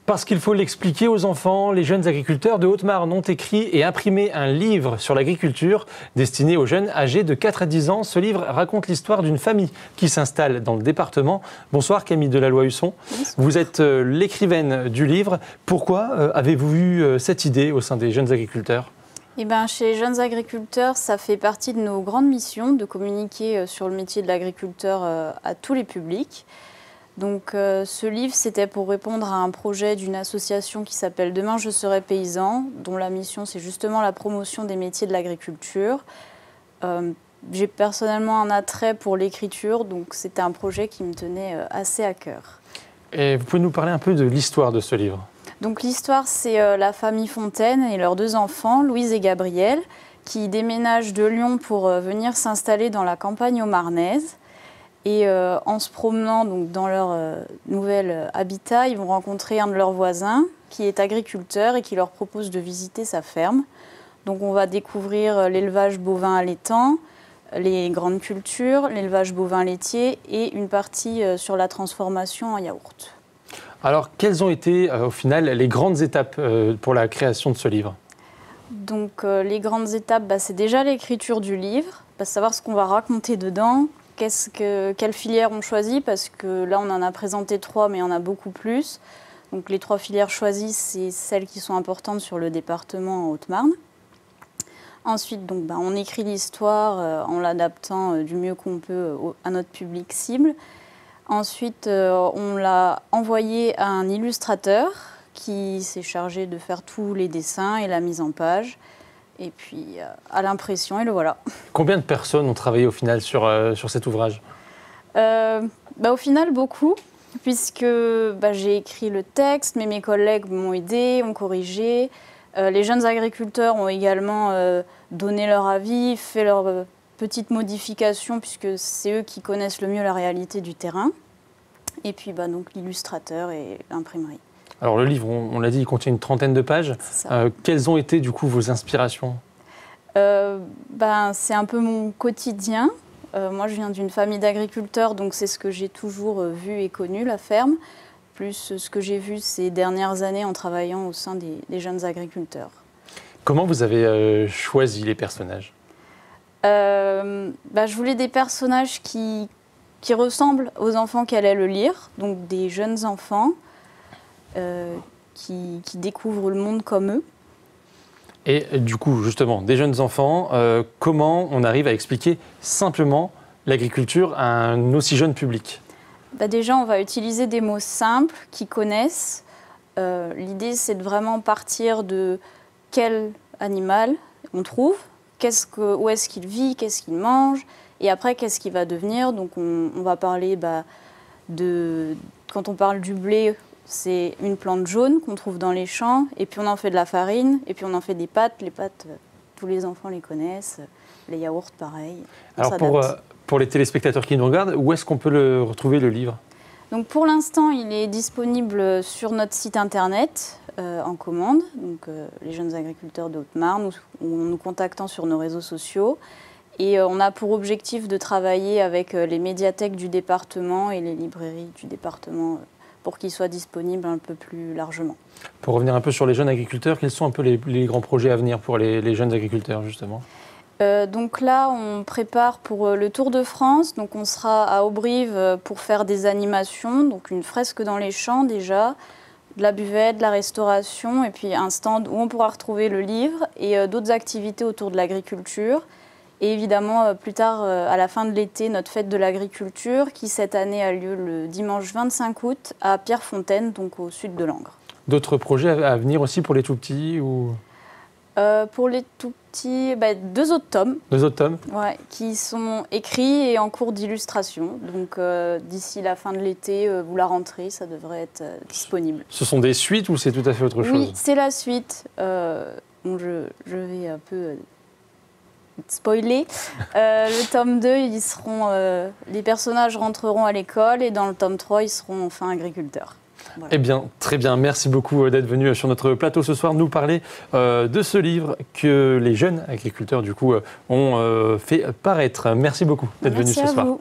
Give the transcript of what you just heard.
Parce qu'il faut l'expliquer aux enfants, les jeunes agriculteurs de Haute-Marne ont écrit et imprimé un livre sur l'agriculture destiné aux jeunes âgés de 4 à 10 ans. Ce livre raconte l'histoire d'une famille qui s'installe dans le département. Bonsoir Camille Delalloy-Husson. Vous êtes l'écrivaine du livre. Pourquoi avez-vous eu cette idée au sein des jeunes agriculteurs ? Chez les jeunes agriculteurs, ça fait partie de nos grandes missions de communiquer sur le métier de l'agriculteur à tous les publics. Donc ce livre, c'était pour répondre à un projet d'une association qui s'appelle Demain je serai paysan, dont la mission c'est justement la promotion des métiers de l'agriculture. J'ai personnellement un attrait pour l'écriture, donc c'était un projet qui me tenait assez à cœur. Et vous pouvez nous parler un peu de l'histoire de ce livre ? Donc l'histoire, c'est la famille Fontaine et leurs 2 enfants, Louise et Gabriel, qui déménagent de Lyon pour venir s'installer dans la campagne haut-marnaise. Et en se promenant donc, dans leur nouvel habitat, ils vont rencontrer un de leurs voisins qui est agriculteur et qui leur propose de visiter sa ferme. Donc on va découvrir l'élevage bovin allaitant, les grandes cultures, l'élevage bovin laitier et une partie sur la transformation en yaourt. Alors, quelles ont été au final les grandes étapes pour la création de ce livre ? Donc les grandes étapes, c'est déjà l'écriture du livre, savoir ce qu'on va raconter dedans. Quelle filière on choisit, parce que là on en a présenté 3 mais il y en a beaucoup plus. Donc les 3 filières choisies, c'est celles qui sont importantes sur le département en Haute-Marne. Ensuite donc, on écrit l'histoire en l'adaptant du mieux qu'on peut à notre public cible. Ensuite on l'a envoyé à un illustrateur qui s'est chargé de faire tous les dessins et la mise en page. Et puis à l'impression, et le voilà. Combien de personnes ont travaillé au final sur cet ouvrage ? Au final, beaucoup, puisque j'ai écrit le texte, mais mes collègues m'ont aidé, ont corrigé. Les jeunes agriculteurs ont également donné leur avis, fait leurs petites modifications, puisque c'est eux qui connaissent le mieux la réalité du terrain. Et puis donc l'illustrateur et l'imprimerie. Alors le livre, on l'a dit, il contient une 30aine de pages. Quelles ont été du coup vos inspirations ? C'est un peu mon quotidien. Moi je viens d'une famille d'agriculteurs, donc c'est ce que j'ai toujours vu et connu, la ferme, plus ce que j'ai vu ces dernières années en travaillant au sein des jeunes agriculteurs. Comment vous avez choisi les personnages ? Je voulais des personnages qui ressemblent aux enfants qui allaient le lire, donc des jeunes enfants. Qui découvrent le monde comme eux. Et du coup, justement, des jeunes enfants, comment on arrive à expliquer simplement l'agriculture à un aussi jeune public ? Déjà, on va utiliser des mots simples qu'ils connaissent. L'idée, c'est de vraiment partir de quel animal on trouve, où est-ce qu'il vit, qu'est-ce qu'il mange, et après, qu'est-ce qu'il va devenir. Donc, on va parler quand on parle du blé, c'est une plante jaune qu'on trouve dans les champs, et puis on en fait de la farine, et puis on en fait des pâtes. Les pâtes, tous les enfants les connaissent, les yaourts pareil. Alors pour les téléspectateurs qui nous regardent, où est-ce qu'on peut retrouver le livre ? Donc pour l'instant, il est disponible sur notre site internet en commande, donc les jeunes agriculteurs de Haute-Marne, ou en nous contactant sur nos réseaux sociaux. Et on a pour objectif de travailler avec les médiathèques du département et les librairies du département pour qu'il soit disponible un peu plus largement. Pour revenir un peu sur les jeunes agriculteurs, quels sont un peu les grands projets à venir pour les jeunes agriculteurs, justement ? Donc là, on prépare pour le Tour de France. Donc on sera à Auberive pour faire des animations, donc une fresque dans les champs déjà, de la buvette, de la restauration, et puis un stand où on pourra retrouver le livre et d'autres activités autour de l'agriculture. Et évidemment, plus tard, à la fin de l'été, notre fête de l'agriculture, qui cette année a lieu le dimanche 25 août à Pierrefontaine, donc au sud de Langres. D'autres projets à venir aussi pour les tout-petits ou... Pour les tout-petits, 2 autres tomes. 2 autres tomes ? Ouais, qui sont écrits et en cours d'illustration. Donc d'ici la fin de l'été ou la rentrée, ça devrait être disponible. Ce sont des suites ou c'est tout à fait autre chose ? Oui, c'est la suite. Je vais un peu... spoiler, le tome 2, les personnages rentreront à l'école et dans le tome 3, ils seront enfin agriculteurs. Voilà. Eh bien, très bien. Merci beaucoup d'être venu sur notre plateau ce soir nous parler de ce livre que les jeunes agriculteurs, du coup, ont fait paraître. Merci beaucoup d'être venu ce soir. Merci à vous.